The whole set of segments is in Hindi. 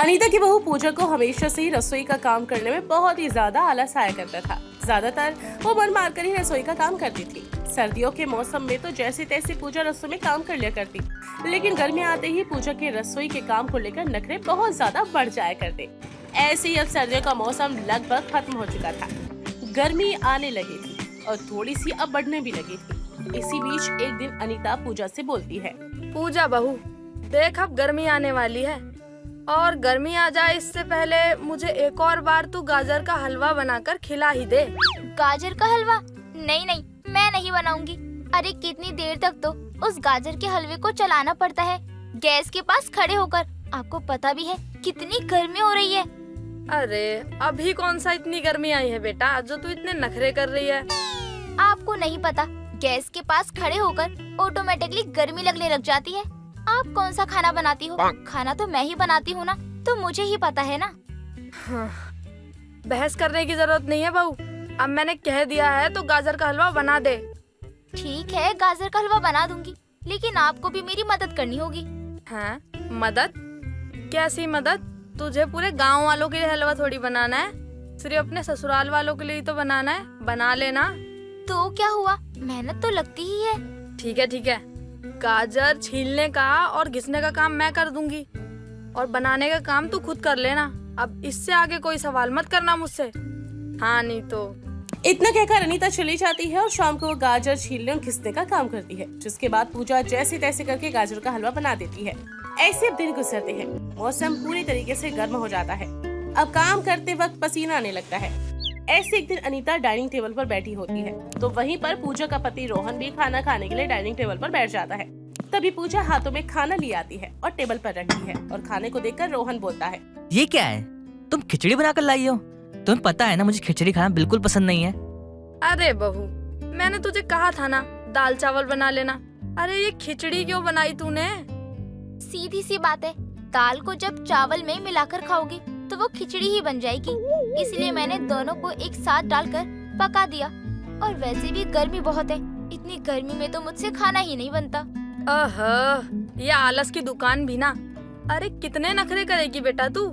अनीता की बहू पूजा को हमेशा से ही रसोई का काम करने में बहुत ही ज्यादा आलस आया करता था। ज्यादातर वो मन मारकर ही रसोई का काम करती थी। सर्दियों के मौसम में तो जैसे तैसे पूजा रसोई में काम कर लिया करती, लेकिन गर्मी आते ही पूजा के रसोई के काम को लेकर नखरे बहुत ज्यादा बढ़ जाया करते। ऐसे ही अब सर्दियों का मौसम लगभग खत्म हो चुका था, गर्मी आने लगी थी और थोड़ी सी अब बढ़ने भी लगी थी। इसी बीच एक दिन अनीता पूजा से बोलती है, पूजा बहू, देख अब गर्मी आने वाली है और गर्मी आ जाए इससे पहले मुझे एक और बार तू गाजर का हलवा बनाकर खिला ही दे। गाजर का हलवा? नहीं नहीं, मैं नहीं बनाऊंगी। अरे कितनी देर तक तो उस गाजर के हलवे को चलाना पड़ता है गैस के पास खड़े होकर। आपको पता भी है कितनी गर्मी हो रही है। अरे अभी कौन सा इतनी गर्मी आई है बेटा जो तू इतने नखरे कर रही है। आपको नहीं पता, गैस के पास खड़े होकर ऑटोमेटिकली गर्मी लगने लग जाती है। आप कौन सा खाना बनाती हो? खाना तो मैं ही बनाती हूँ ना, तो मुझे ही पता है ना। हाँ, बहस करने की जरूरत नहीं है बहू, अब मैंने कह दिया है तो गाजर का हलवा बना दे। ठीक है, गाजर का हलवा बना दूंगी, लेकिन आपको भी मेरी मदद करनी होगी। हाँ, मदद? कैसी मदद? तुझे पूरे गांव वालों के लिए हलवा थोड़ी बनाना है, सिर्फ अपने ससुराल वालों के लिए तो बनाना है। बना लेना। तो क्या हुआ, मेहनत तो लगती ही है। ठीक है ठीक है, गाजर छीलने का और घिसने का काम मैं कर दूंगी और बनाने का काम तू खुद कर लेना। अब इससे आगे कोई सवाल मत करना मुझसे, हाँ नहीं तो। इतना कहकर अनीता चली जाती है और शाम को वो गाजर छीलने और घिसने का काम करती है, जिसके बाद पूजा जैसे तैसे करके गाजर का हलवा बना देती है। ऐसे अब दिन गुजरते हैं, मौसम पूरी तरीके से गर्म हो जाता है। अब काम करते वक्त पसीना आने लगता है। ऐसे एक दिन अनीता डाइनिंग टेबल पर बैठी होती है, तो वहीं पर पूजा का पति रोहन भी खाना खाने के लिए डाइनिंग टेबल पर बैठ जाता है। तभी पूजा हाथों में खाना ले आती है और टेबल पर रखती है और खाने को देखकर रोहन बोलता है, ये क्या है? तुम खिचड़ी बनाकर लाई हो? तुम्हें पता है ना मुझे खिचड़ी खाना बिल्कुल पसंद नहीं है। अरे बहू, मैंने तुझे कहा था ना दाल चावल बना लेना। अरे ये खिचड़ी क्यों बनाई तूने? सीधी सी बात है, दाल को जब चावल में मिलाकर खाओगी तो वो खिचड़ी ही बन जाएगी, इसलिए मैंने दोनों को एक साथ डालकर पका दिया। और वैसे भी गर्मी बहुत है, इतनी गर्मी में तो मुझसे खाना ही नहीं बनता। ये आलस की दुकान भी ना। अरे कितने नखरे करेगी बेटा तू?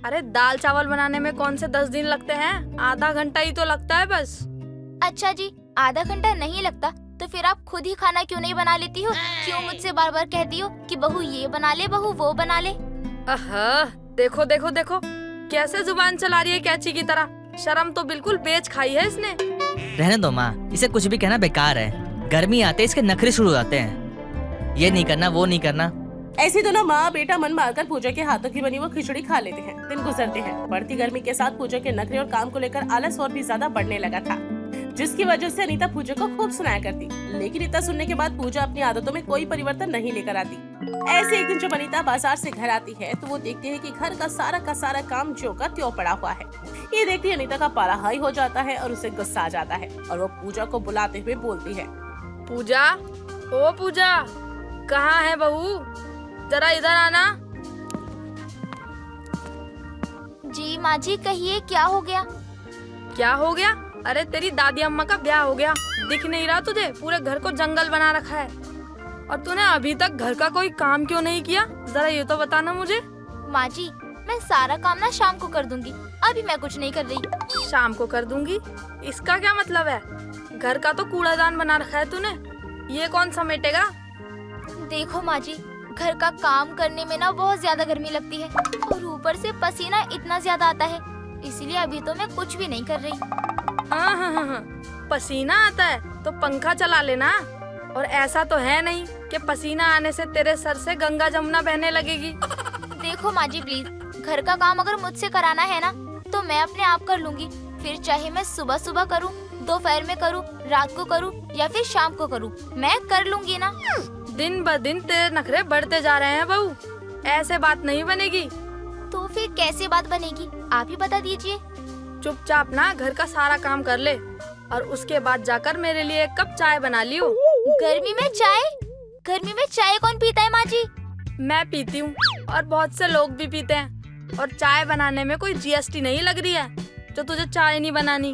अरे दाल चावल बनाने में कौन से 10 दिन लगते हैं, आधा घंटा ही तो लगता है बस। अच्छा जी, आधा घंटा नहीं लगता तो फिर आप खुद ही खाना क्यों नहीं बना लेती हो? क्यों मुझसे बार बार कहती हो कि बहू ये बना ले, बहू वो बना ले? देखो देखो देखो कैसे जुबान चला रही है कैची की तरह। शर्म तो बिल्कुल बेच खाई है इसने। रहने दो माँ, इसे कुछ भी कहना बेकार है। गर्मी आते इसके नखरे शुरू हो जाते हैं, ये नहीं करना वो नहीं करना। ऐसे दोनों माँ बेटा मन मारकर पूजा के हाथों की बनी वो खिचड़ी खा लेते हैं। दिन गुजरते हैं, बढ़ती गर्मी के साथ पूजा के नखरे और काम को लेकर आलस और भी ज्यादा बढ़ने लगा था, जिसकी वजह से अनीता पूजा को खूब सुनाया करती। लेकिन इतना सुनने के बाद पूजा अपनी आदतों में कोई परिवर्तन नहीं लेकर आती। ऐसे एक दिन जब अनीता बाजार से घर आती है तो वो देखती है कि घर का सारा काम ज्यों का त्यों पड़ा हुआ है। ये देखती अनीता का पारा हाई हो जाता है और उसे गुस्सा आ जाता है और वो पूजा को बुलाते हुए बोलती है, पूजा, ओ पूजा, कहाँ है बहू? जरा इधर आना। जी माँ जी, कहिए क्या हो गया? क्या हो गया? अरे तेरी दादी अम्मा का ब्याह हो गया, दिख नहीं रहा तुझे? पूरे घर को जंगल बना रखा है और तूने अभी तक घर का कोई काम क्यों नहीं किया? जरा ये तो बताना मुझे। माँ जी, मैं सारा काम ना शाम को कर दूंगी, अभी मैं कुछ नहीं कर रही। शाम को कर दूंगी? इसका क्या मतलब है? घर का तो कूड़ादान बना रखा है तूने, ये कौन समेटेगा? देखो माँ जी, घर का काम करने में ना बहुत ज्यादा गर्मी लगती है और ऊपर से पसीना इतना ज्यादा आता है, इसलिए अभी तो मैं कुछ भी नहीं कर रही। हाँ, पसीना आता है तो पंखा चला लेना। और ऐसा तो है नहीं कि पसीना आने से तेरे सर से गंगा जमुना बहने लगेगी। देखो माँ जी प्लीज, घर का काम अगर मुझसे कराना है ना तो मैं अपने आप कर लूंगी, फिर चाहे मैं सुबह सुबह करूँ, दोपहर में करूँ, रात को करूँ या फिर शाम को करूँ, मैं कर लूंगी ना। दिन ब दिन तेरे नखरे बढ़ते जा रहे हैं बहू, ऐसे बात नहीं बनेगी। तो फिर कैसे बात बनेगी, आप ही बता दीजिए। चुपचाप ना घर का सारा काम कर ले और उसके बाद जाकर मेरे लिए एक कप चाय बना लियो। गर्मी में चाय? गर्मी में चाय कौन पीता है माँ जी? मैं पीती हूँ और बहुत से लोग भी पीते हैं, और चाय बनाने में कोई जीएसटी नहीं लग रही है जो तुझे चाय नहीं बनानी।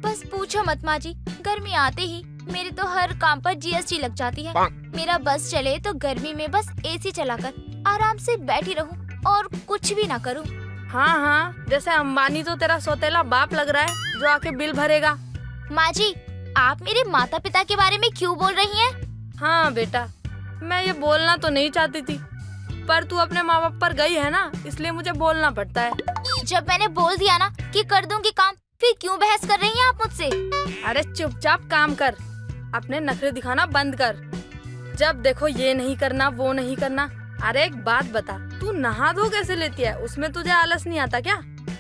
बस पूछो मत माँ जी, गर्मी आते ही मेरे तो हर काम पर जीएसटी लग जाती है। मेरा बस चले तो गर्मी में बस एसी चलाकर आराम से बैठी रहूं, और कुछ भी ना करूं। हाँ हाँ, जैसे अंबानी तो तेरा सौतेला बाप लग रहा है जो आके बिल भरेगा। माँ जी, आप मेरे माता पिता के बारे में क्यों बोल रही हैं? हाँ बेटा, मैं ये बोलना तो नहीं चाहती थी, पर तू अपने माँ बाप पर गई है ना, इसलिए मुझे बोलना पड़ता है। जब मैंने बोल दिया ना कि कर दूंगी काम, फिर क्यों बहस कर रही हैं आप मुझसे? अरे चुपचाप काम कर, अपने नखरे दिखाना बंद कर। जब देखो ये नहीं करना वो नहीं करना। अरे एक बात बता, तू नहा धो कैसे लेती है? उसमें तुझे आलस नहीं आता क्या?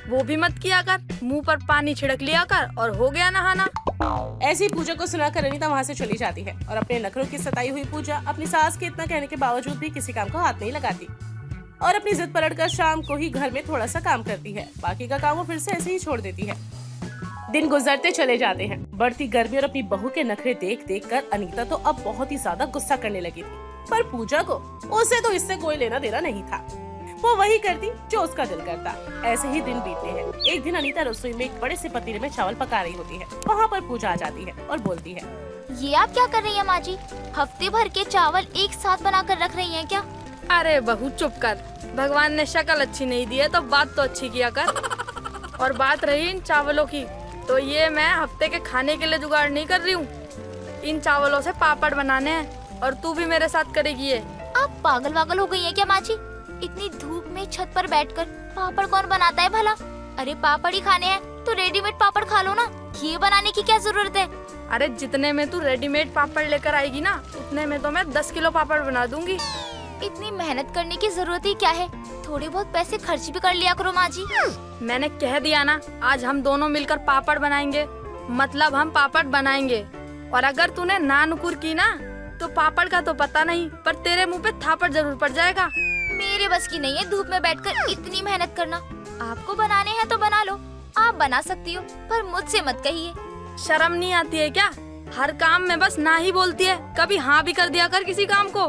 वो भी मत किया कर, मुंह पर पानी छिड़क लिया कर और हो गया नहाना। ऐसी पूजा को सुनाकर अनीता वहाँ से चली जाती है और अपने नखरों की सताई हुई पूजा अपनी सास के इतना कहने के बावजूद भी किसी काम को हाथ नहीं लगाती और अपनी जिद पलटकर शाम को ही घर में थोड़ा सा काम करती है। बाकी का काम वो फिर से ऐसे ही छोड़ देती है। दिन गुजरते चले जाते हैं। बढ़ती गर्मी और अपनी बहू के नखरे देख देख कर अनीता तो अब बहुत ही ज्यादा गुस्सा करने लगी थी, पर पूजा को उसे तो इससे कोई लेना देना नहीं था। वो वही करती जो उसका दिल करता। ऐसे ही दिन बीतते हैं। एक दिन अनीता रसोई में एक बड़े से पतीले में चावल पका रही होती है। वहाँ पर पूजा आ जाती है और बोलती है, ये आप क्या कर रही हैं माँ जी? हफ्ते भर के चावल एक साथ बनाकर रख रही हैं क्या? अरे बहू चुप कर, भगवान ने शक्ल अच्छी नहीं दी है तो बात तो अच्छी किया कर। और बात रही इन चावलों की, तो ये मैं हफ्ते के खाने के लिए जुगाड़ नहीं कर रही हूँ। इन चावलों से पापड़ बनाने हैं और तू भी मेरे साथ करेगी ये। आप पागल वागल हो गई हैं क्या माँ जी? इतनी धूप में छत पर बैठकर पापड़ कौन बनाता है भला? अरे पापड़ ही खाने हैं तो रेडीमेड पापड़ खा लो ना, ये बनाने की क्या जरूरत है? अरे जितने में तू रेडीमेड पापड़ लेकर आएगी ना, उतने में तो मैं 10 किलो पापड़ बना दूंगी। इतनी मेहनत करने की जरूरत ही क्या है? थोड़े बहुत पैसे खर्च भी कर लिया करो माँ जी। मैंने कह दिया ना, आज हम दोनों मिलकर पापड़ बनाएंगे, मतलब हम पापड़ बनाएंगे। और अगर तूने ना नुकुर की ना, तो पापड़ का तो पता नहीं, पर तेरे मुंह पे थापड़ जरूर पड़ जाएगा। मेरे बस की नहीं है धूप में बैठकर इतनी मेहनत करना। आपको बनाने हैं तो बना लो, आप बना सकती हो, पर मुझसे मत कहिए। शर्म नहीं आती है क्या? हर काम में बस ना ही बोलती है, कभी हाँ भी कर दिया कर किसी काम को।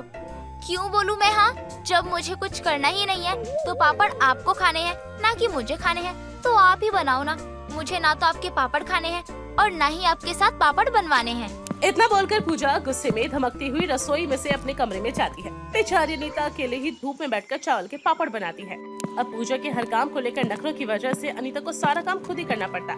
क्यों बोलूं मैं हाँ? जब मुझे कुछ करना ही नहीं है तो पापड़ आपको खाने हैं, ना कि मुझे खाने हैं। तो आप ही बनाओ ना, मुझे ना तो आपके पापड़ खाने हैं और ना ही आपके साथ पापड़ बनवाने हैं। इतना बोलकर पूजा गुस्से में धमकती हुई रसोई में से अपने कमरे में जाती है। बेचारी अनीता अकेले ही धूप में बैठकर चावल के पापड़ बनाती है। अब पूजा के हर काम को लेकर नखरों की वजह से अनीता को सारा काम खुद ही करना पड़ता,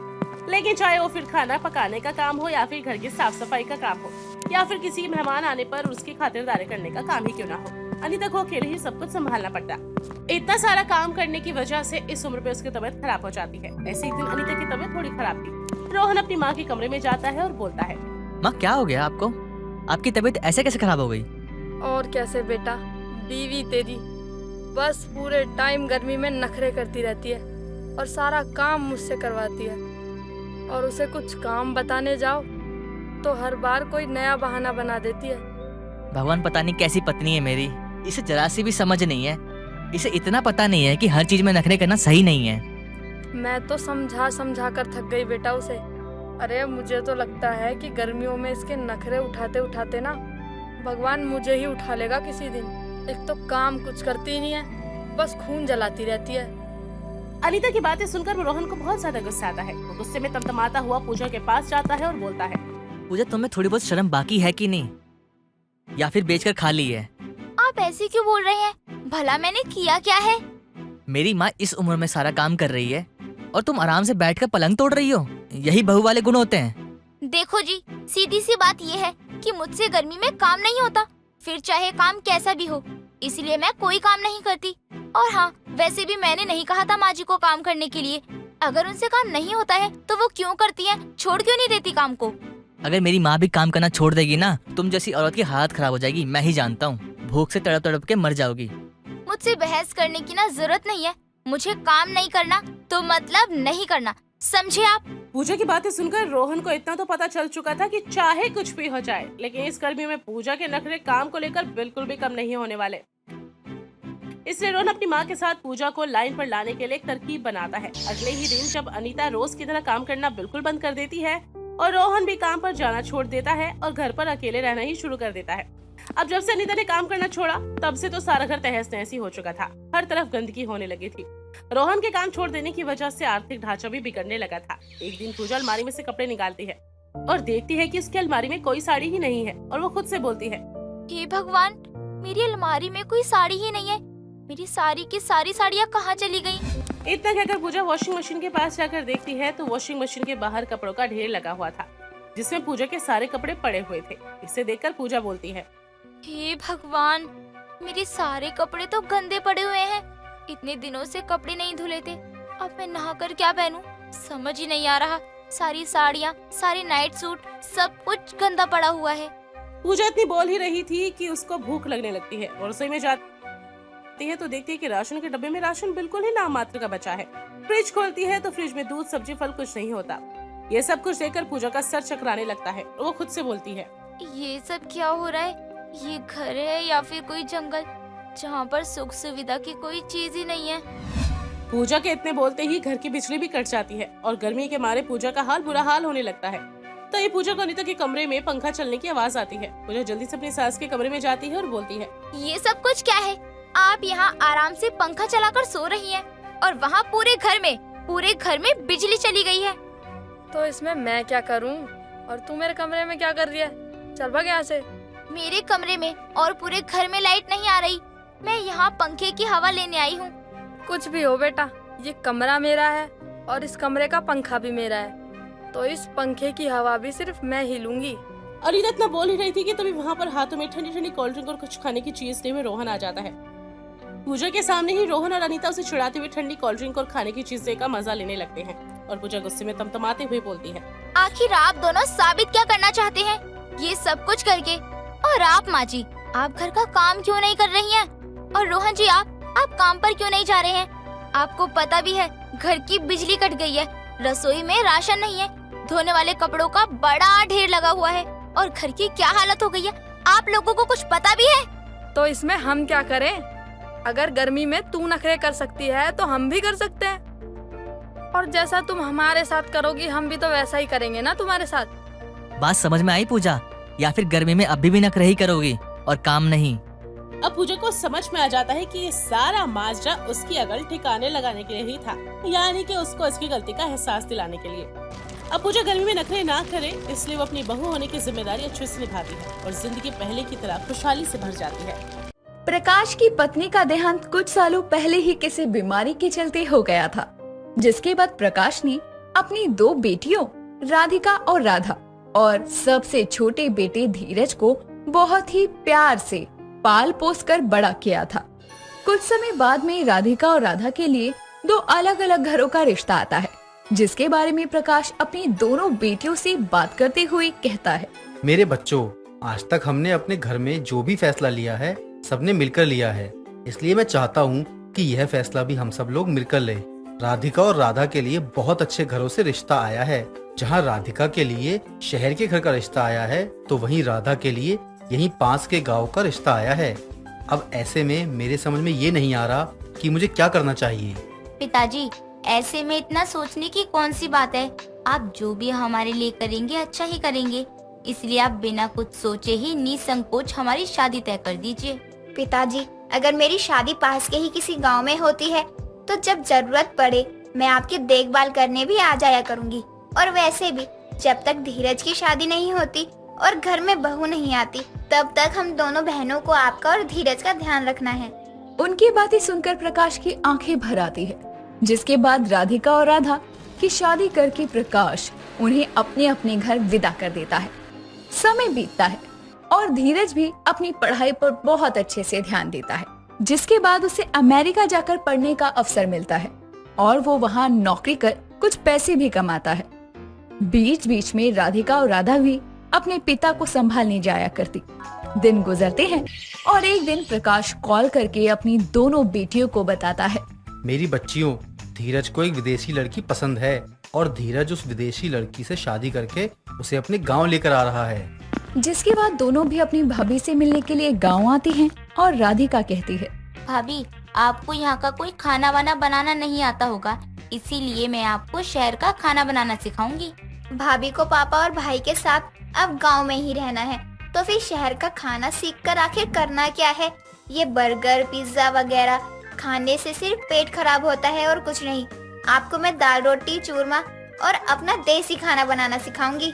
लेकिन चाहे वो फिर खाना पकाने का काम हो या फिर घर की साफ सफाई का काम हो या फिर किसी मेहमान आने पर उसकी खातिरदारी करने का काम ही क्यों ना हो, अनीता को अकेले ही सब कुछ संभालना पड़ता। इतना सारा काम करने की वजह से इस उम्र पे उसकी तबीयत खराब हो जाती है। ऐसे एक दिन अनीता की तबीयत थोड़ी खराब थी। रोहन अपनी माँ के कमरे में जाता है और बोलता है, माँ क्या हो गया आपको? आपकी तबीयत ऐसे कैसे खराब हो गई? और कैसे बेटा, बीवी तेरी बस पूरे टाइम गर्मी में नखरे करती रहती है और सारा काम मुझसे करवाती है। और उसे कुछ काम बताने जाओ तो हर बार कोई नया बहाना बना देती है। भगवान पता नहीं कैसी पत्नी है मेरी, इसे जरा सी भी समझ नहीं है। इसे इतना पता नहीं है कि हर चीज में नखरे करना सही नहीं है। मैं तो समझा समझा कर थक गई बेटा उसे। अरे मुझे तो लगता है कि गर्मियों में इसके नखरे उठाते उठाते ना भगवान मुझे ही उठा लेगा किसी दिन। एक तो काम कुछ करती ही नहीं है, बस खून जलाती रहती है। अनीता की बातें सुनकर रोहन को बहुत ज्यादा गुस्सा आता है। वो गुस्से में तमतमाता हुआ पूजा के पास जाता है और बोलता है, पूजा तुम्हें थोड़ी बहुत शर्म बाकी है कि नहीं, या फिर बेचकर खा ली है? आप ऐसे क्यों बोल रहे हैं? भला मैंने किया क्या है? मेरी माँ इस उम्र में सारा काम कर रही है और तुम आराम से बैठकर पलंग तोड़ रही हो। यही बहू वाले गुण होते हैं। देखो जी, सीधी सी बात ये है कि मुझसे गर्मी में काम नहीं होता, फिर चाहे काम कैसा भी हो, इसलिए मैं कोई काम नहीं करती। और हाँ, वैसे भी मैंने नहीं कहा था माँ जी को काम करने के लिए। अगर उनसे काम नहीं होता है तो वो क्यों करती हैं? छोड़ क्यों नहीं देती काम को? अगर मेरी माँ भी काम करना छोड़ देगी ना, तुम जैसी औरत की हालत खराब हो जाएगी। मैं ही जानता हूँ, भूख से तड़प तड़प के मर जाओगी। मुझसे बहस करने की ना जरूरत नहीं है। मुझे काम नहीं करना तो मतलब नहीं करना, समझे आप? पूजा की बातें सुनकर रोहन को इतना तो पता चल चुका था कि चाहे कुछ भी हो जाए, लेकिन इस गर्मी में पूजा के नखरे काम को लेकर बिल्कुल भी कम नहीं होने वाले। इसलिए रोहन अपनी माँ के साथ पूजा को लाइन पर लाने के लिए एक तरकीब बनाता है। अगले ही दिन जब अनीता रोज की तरह काम करना बिल्कुल बंद कर देती है और रोहन भी काम पर जाना छोड़ देता है और घर पर अकेले रहना ही शुरू कर देता है। अब जब से अनीता ने काम करना छोड़ा, तब से तो सारा घर तहस नहस ही हो चुका था। हर तरफ गंदगी होने लगी थी। रोहन के काम छोड़ देने की वजह से आर्थिक ढांचा भी बिगड़ने लगा था। एक दिन पूजा अलमारी में से कपड़े निकालती है और देखती है कि उसकी अलमारी में कोई साड़ी ही नहीं है और वो खुद से बोलती है, हे भगवान, मेरी अलमारी में कोई साड़ी ही नहीं है। मेरी सारी की सारी साड़ियाँ कहाँ चली गई? इतना कहकर पूजा वॉशिंग मशीन के पास जाकर देखती है तो वॉशिंग मशीन के बाहर कपड़ों का ढेर लगा हुआ था, जिसमें पूजा के सारे कपड़े पड़े हुए थे। इसे देखकर पूजा बोलती है, हे भगवान, मेरे सारे कपड़े तो गंदे पड़े हुए हैं। इतने दिनों से कपड़े नहीं धुले थे, अब मैं नहाकर क्या पहनूं? समझ ही नहीं आ रहा। सारी साड़ियाँ, सारे नाइट सूट, सब कुछ गंदा पड़ा हुआ है। पूजा इतनी बोल ही रही थी कि उसको भूख लगने लगती है और रसोई में जाती है तो देखती है कि राशन के डब्बे में राशन बिल्कुल ही नाम मात्र का बचा है। फ्रिज खोलती है तो फ्रिज में दूध, सब्जी, फल कुछ नहीं होता। ये सब कुछ देखकर पूजा का सर चकराने लगता है और वो खुद से बोलती है, ये सब क्या हो रहा है? ये घर है या फिर कोई जंगल जहाँ पर सुख सुविधा की कोई चीज ही नहीं है। पूजा के इतने बोलते ही घर की बिजली भी कट जाती है और गर्मी के मारे पूजा का बुरा हाल होने लगता है। तो ये पूजा को अनीता के कमरे में पंखा चलने की आवाज आती है। पूजा जल्दी से अपनी सास के कमरे में जाती है और बोलती है, ये सब कुछ क्या है? आप यहाँ आराम से पंखा चलाकर सो रही हैं और वहाँ पूरे घर में बिजली चली गई है। तो इसमें मैं क्या करूं? और तू मेरे कमरे में क्या कर रही है? चल भाग यहाँ से। मेरे कमरे में और पूरे घर में लाइट नहीं आ रही। मैं यहाँ पंखे की हवा लेने आई हूँ। कुछ भी हो बेटा, ये कमरा मेरा है और इस कमरे का पंखा भी मेरा है, तो इस पंखे की हवा भी सिर्फ मैं ही लूंगी। अनीता इतना बोल ही रही थी कि तभी वहाँ पर हाथों में ठंडी ठंडी कोल्ड ड्रिंक और कुछ खाने की चीज लिए हुए रोहन आ जाता है। पूजा के सामने ही रोहन और अनीता उसे चिढ़ाते हुए ठंडी कोल्ड ड्रिंक और खाने की चीजें का मजा लेने लगते हैं और पूजा गुस्से में तमतमाते हुए बोलती है, आखिर आप दोनों साबित क्या करना चाहते हैं ये सब कुछ करके? और आप माँ जी, आप घर का काम क्यों नहीं कर रही हैं? और रोहन जी, आप काम पर क्यों नहीं जा रहे हैं? आपको पता भी है घर की बिजली कट गई है, रसोई में राशन नहीं है, धोने वाले कपड़ों का बड़ा ढेर लगा हुआ है और घर की क्या हालत हो गई है, आप लोगों को कुछ पता भी है? तो इसमें हम क्या करें? अगर गर्मी में तू नखरे कर सकती है तो हम भी कर सकते हैं, और जैसा तुम हमारे साथ करोगी हम भी तो वैसा ही करेंगे ना तुम्हारे साथ। बात समझ में आई पूजा? या फिर गर्मी में अभी भी नखरे ही करोगी और काम नहीं? अब पूजा को समझ में आ जाता है कि ये सारा माजरा उसकी अकल ठिकाने लगाने के लिए ही था, यानी कि उसको उसकी गलती का एहसास दिलाने के लिए। अब पूजा गर्मी में नखरे ना करे, इसलिए वो अपनी बहू होने की जिम्मेदारी अच्छे से निभाती है और जिंदगी पहले की तरह खुशहाली से भर जाती है। प्रकाश की पत्नी का देहांत कुछ सालों पहले ही किसी बीमारी के चलते हो गया था, जिसके बाद प्रकाश ने अपनी 2 बेटियों राधिका और राधा और सबसे छोटे बेटे धीरज को बहुत ही प्यार से पाल पोस कर बड़ा किया था। कुछ समय बाद में राधिका और राधा के लिए 2 अलग अलग घरों का रिश्ता आता है, जिसके बारे में प्रकाश अपनी दोनों बेटियों से बात करते हुए कहता है, मेरे बच्चों, आज तक हमने अपने घर में जो भी फैसला लिया है सबने मिलकर लिया है, इसलिए मैं चाहता हूँ कि यह फैसला भी हम सब लोग मिलकर लें। राधिका और राधा के लिए बहुत अच्छे घरों से रिश्ता आया है। जहाँ राधिका के लिए शहर के घर का रिश्ता आया है, तो वहीं राधा के लिए यहीं पास के गांव का रिश्ता आया है। अब ऐसे में मेरे समझ में ये नहीं आ रहा कि मुझे क्या करना चाहिए। पिताजी, ऐसे में इतना सोचने की कौन सी बात है? आप जो भी हमारे लिए करेंगे अच्छा ही करेंगे, इसलिए आप बिना कुछ सोचे ही निसंकोच हमारी शादी तय कर दीजिए। पिताजी, अगर मेरी शादी पास के ही किसी गांव में होती है तो जब जरूरत पड़े मैं आपकी देखभाल करने भी आ जाया करूंगी। और वैसे भी जब तक धीरज की शादी नहीं होती और घर में बहू नहीं आती, तब तक हम दोनों बहनों को आपका और धीरज का ध्यान रखना है। उनकी बातें सुनकर प्रकाश की आंखें भर आती है, जिसके बाद राधिका और राधा की शादी करके प्रकाश उन्हें अपने अपने घर विदा कर देता है। समय बीतता है और धीरज भी अपनी पढ़ाई पर बहुत अच्छे से ध्यान देता है, जिसके बाद उसे अमेरिका जाकर पढ़ने का अवसर मिलता है और वो वहाँ नौकरी कर कुछ पैसे भी कमाता है। बीच बीच में राधिका और राधा भी अपने पिता को संभालने जाया करती। दिन गुजरते हैं और एक दिन प्रकाश कॉल करके अपनी दोनों बेटियों को बताता है, मेरी बच्चियों, धीरज को एक विदेशी लड़की पसंद है और धीरज उस विदेशी लड़की से शादी करके उसे अपने गांव लेकर आ रहा है। जिसके बाद दोनों भी अपनी भाभी से मिलने के लिए गांव आती हैं और राधिका कहती है, भाभी, आपको यहाँ का कोई खाना वाना बनाना नहीं आता होगा, इसीलिए मैं आपको शहर का खाना बनाना सिखाऊंगी। भाभी को पापा और भाई के साथ अब गांव में ही रहना है, तो फिर शहर का खाना सीखकर आखिर करना क्या है? ये बर्गर, पिज्जा वगैरह खाने से सिर्फ पेट खराब होता है और कुछ नहीं। आपको मैं दाल रोटी, चूरमा और अपना देसी खाना बनाना सिखाऊंगी।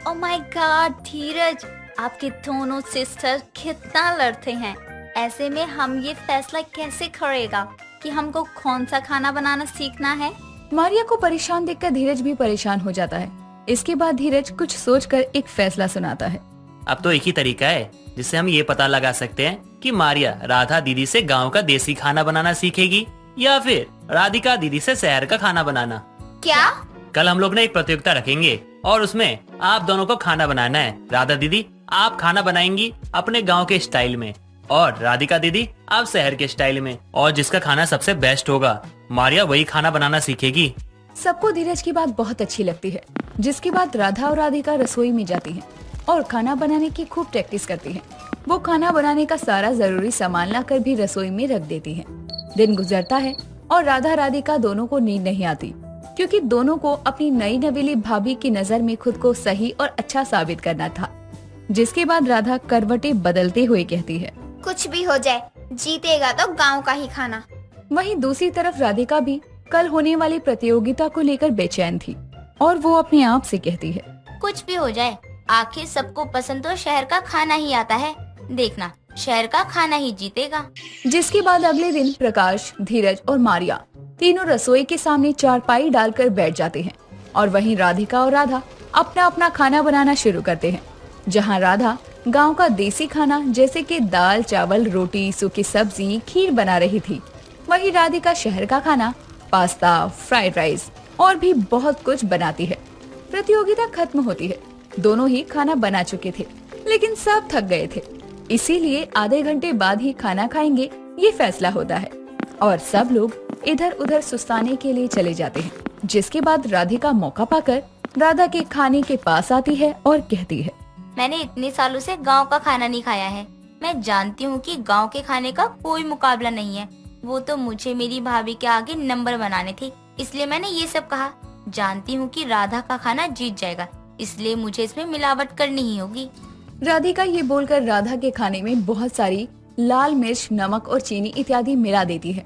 ओह माय गॉड धीरज, आपके दोनों सिस्टर कितना लड़ते हैं। ऐसे में हम ये फैसला कैसे करेगा कि हमको कौन सा खाना बनाना सीखना है? मारिया को परेशान देखकर धीरज भी परेशान हो जाता है। इसके बाद धीरज कुछ सोचकर एक फैसला सुनाता है। अब तो एक ही तरीका है जिससे हम ये पता लगा सकते हैं कि मारिया राधा दीदी से गांव का देसी खाना बनाना सीखेगी या फिर राधिका दीदी से शहर का खाना बनाना। क्या? कल हम लोग ने एक प्रतियोगिता रखेंगे और उसमें आप दोनों को खाना बनाना है। राधा दीदी आप खाना बनाएंगी अपने गांव के स्टाइल में और राधिका दीदी आप शहर के स्टाइल में, और जिसका खाना सबसे बेस्ट होगा मारिया वही खाना बनाना सीखेगी। सबको धीरज की बात बहुत अच्छी लगती है। जिसके बाद राधा और राधिका रसोई में जाती हैं और खाना बनाने की खूब प्रैक्टिस करती हैं। वो खाना बनाने का सारा जरूरी सामान लाकर भी रसोई में रख देती हैं। दिन गुजरता है और राधा राधिका दोनों को नींद नहीं आती, क्योंकि दोनों को अपनी नई नवेली भाभी की नजर में खुद को सही और अच्छा साबित करना था। जिसके बाद राधा करवटें बदलते हुए कहती है, कुछ भी हो जाए, जीतेगा तो गांव का ही खाना। वहीं दूसरी तरफ राधिका भी कल होने वाली प्रतियोगिता को लेकर बेचैन थी और वो अपने आप से कहती है, कुछ भी हो जाए, आखिर सबको पसंद तो शहर का खाना ही आता है। देखना, शहर का खाना ही जीतेगा। जिसके बाद अगले दिन प्रकाश, धीरज और मारिया तीनों रसोई के सामने चारपाई डालकर बैठ जाते हैं और वहीं राधिका और राधा अपना अपना खाना बनाना शुरू करते हैं। जहां राधा गांव का देसी खाना जैसे कि दाल, चावल, रोटी, सूखी सब्जी, खीर बना रही थी, वहीं राधिका शहर का खाना, पास्ता, फ्राइड राइस और भी बहुत कुछ बनाती है। प्रतियोगिता खत्म होती है। दोनों ही खाना बना चुके थे, लेकिन सब थक गए थे, इसीलिए आधे घंटे बाद ही खाना खाएंगे ये फैसला होता है और सब लोग इधर उधर सुस्ताने के लिए चले जाते हैं। जिसके बाद राधिका मौका पाकर राधा के खाने के पास आती है और कहती है, मैंने इतने सालों से गांव का खाना नहीं खाया है। मैं जानती हूँ कि गांव के खाने का कोई मुकाबला नहीं है। वो तो मुझे मेरी भाभी के आगे नंबर बनाने थे, इसलिए मैंने ये सब कहा। जानती हूँ कि राधा का खाना जीत जाएगा, इसलिए मुझे इसमें मिलावट करनी ही होगी। राधिका ये बोलकर राधा के खाने में बहुत सारी लाल मिर्च, नमक और चीनी इत्यादि मिला देती है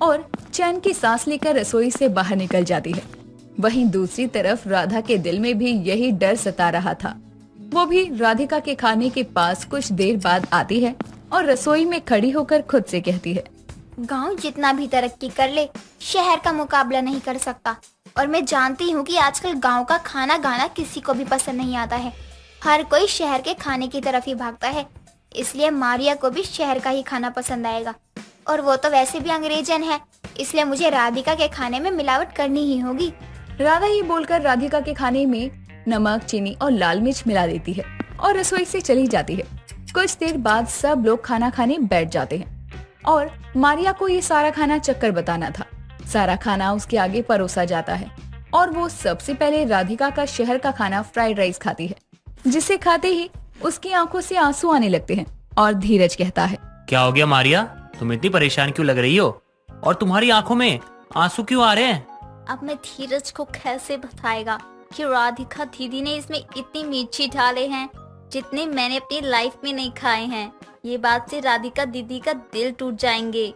और चैन की सांस लेकर रसोई से बाहर निकल जाती है। वहीं दूसरी तरफ राधा के दिल में भी यही डर सता रहा था। वो भी राधिका के खाने के पास कुछ देर बाद आती है और रसोई में खड़ी होकर खुद से कहती है, गांव जितना भी तरक्की कर ले, शहर का मुकाबला नहीं कर सकता। और मैं जानती हूँ कि आजकल गांव का खाना गाना किसी को भी पसंद नहीं आता है। हर कोई शहर के खाने की तरफ ही भागता है, इसलिए मारिया को भी शहर का ही खाना पसंद आएगा। और वो तो वैसे भी अंग्रेजन है, इसलिए मुझे राधिका के खाने में मिलावट करनी ही होगी। राधा ये बोलकर राधिका के खाने में नमक, चीनी और लाल मिर्च मिला देती है और रसोई से चली जाती है। कुछ देर बाद सब लोग खाना खाने बैठ जाते हैं और मारिया को ये सारा खाना चक्कर बताना था। सारा खाना उसके आगे परोसा जाता है और वो सबसे पहले राधिका का शहर का खाना फ्राइड राइस खाती है, जिसे खाते ही उसकी आंखों से आंसू आने लगते हैं और धीरज कहता है, क्या हो गया मारिया, तुम इतनी परेशान क्यों लग रही हो और तुम्हारी आंखों में आंसू क्यों आ रहे हैं? अब मैं धीरज को कैसे बताएगा कि राधिका दीदी ने इसमें इतनी मिर्ची डाले हैं जितने मैंने अपनी लाइफ में नहीं खाए हैं। ये बात से राधिका दीदी का दिल टूट जाएंगे।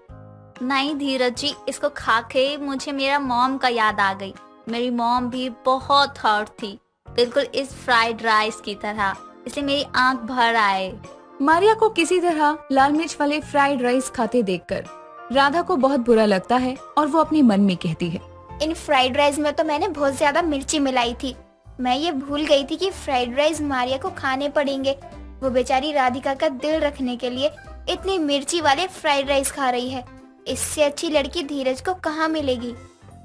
नहीं धीरज जी, इसको खा के मुझे मेरा मॉम का याद आ गई। मेरी मॉम भी बहुत हर्ट थी, बिल्कुल इस फ्राइड राइस की तरह, इसलिए मेरी आंख भर आए। मारिया को किसी तरह लाल मिर्च वाले फ्राइड राइस खाते देखकर राधा को बहुत बुरा लगता है और वो अपने मन में कहती है, इन फ्राइड राइस में तो मैंने बहुत ज्यादा मिर्ची मिलाई थी। मैं ये भूल गई थी कि फ्राइड राइस मारिया को खाने पड़ेंगे। वो बेचारी राधिका का दिल रखने के लिए इतनी मिर्ची वाले फ्राइड राइस खा रही है। इससे अच्छी लड़की धीरज को कहाँ मिलेगी।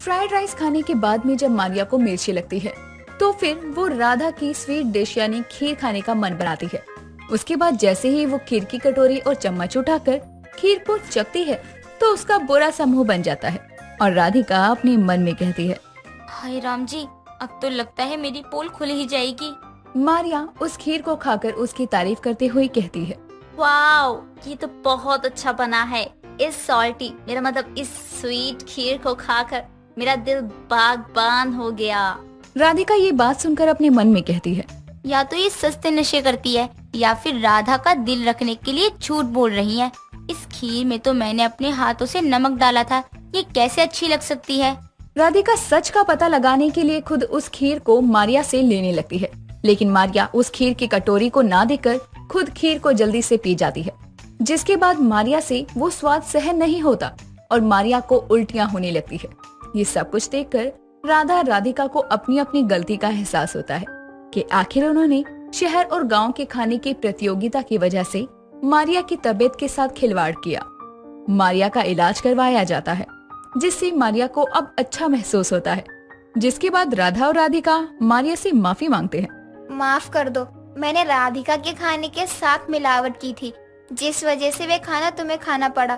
फ्राइड राइस खाने के बाद में जब मारिया को मिर्ची लगती है तो फिर वो राधा की स्वीट डिश यानी खीर खाने का मन बनाती है। उसके बाद जैसे ही वो खीर की कटोरी और चम्मच उठाकर खीर को चखती है तो उसका बुरा सा मुंह बन जाता है और राधिका अपने मन में कहती है, हाय राम जी, अब तो लगता है मेरी पोल खुल ही जाएगी। मारिया उस खीर को खाकर उसकी तारीफ करते हुए कहती है, वाओ, ये तो बहुत अच्छा बना है। इस सॉल्टी, मेरा मतलब इस स्वीट खीर को खाकर मेरा दिल बागबान हो गया। राधिका ये बात सुनकर अपने मन में कहती है, या तो ये सस्ते नशे करती है या फिर राधा का दिल रखने के लिए झूठ बोल रही है। इस खीर में तो मैंने अपने हाथों से नमक डाला था, ये कैसे अच्छी लग सकती है। राधिका सच का पता लगाने के लिए खुद उस खीर को मारिया से लेने लगती है, लेकिन मारिया उस खीर की कटोरी को ना देकर खुद खीर को जल्दी से पी जाती है। जिसके बाद मारिया से वो स्वाद सहन नहीं होता और मारिया को उल्टियां होने लगती है। ये सब कुछ देखकर राधा राधिका को अपनी अपनी गलती का एहसास होता है कि आखिर उन्होंने शहर और गांव के खाने की प्रतियोगिता की वजह से मारिया की तबीयत के साथ खिलवाड़ किया। मारिया का इलाज करवाया जाता है, जिससे मारिया को अब अच्छा महसूस होता है। जिसके बाद राधा और राधिका मारिया से माफी मांगते हैं। माफ कर दो, मैंने राधिका के खाने के साथ मिलावट की थी, जिस वजह से वे खाना तुम्हें खाना पड़ा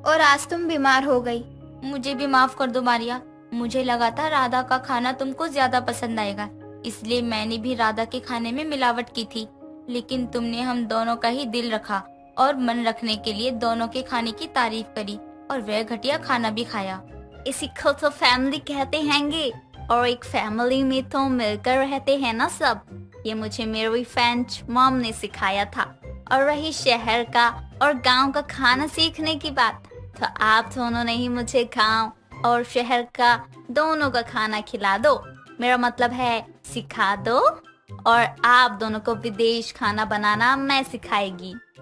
और आज तुम बीमार हो गई। मुझे भी माफ कर दो मारिया। मुझे लगा था राधा का खाना तुमको ज्यादा पसंद आएगा, इसलिए मैंने भी राधा के खाने में मिलावट की थी। लेकिन तुमने हम दोनों का ही दिल रखा और मन रखने के लिए दोनों के खाने की तारीफ करी और वह घटिया खाना भी खाया। इसी को तो फैमिली कहते हैंगे, और एक फैमिली में तो मिलकर रहते हैं ना सब। ये मुझे मेरी फ्रेंच मॉम ने सिखाया था। और रही शहर का और गांव का खाना सीखने की बात, तो आप दोनों ने ही मुझे गांव और शहर का दोनों का खाना खिला दो। मेरा मतलब है सिखा दो, और आप दोनों को विदेश खाना बनाना मैं सिखाएगी।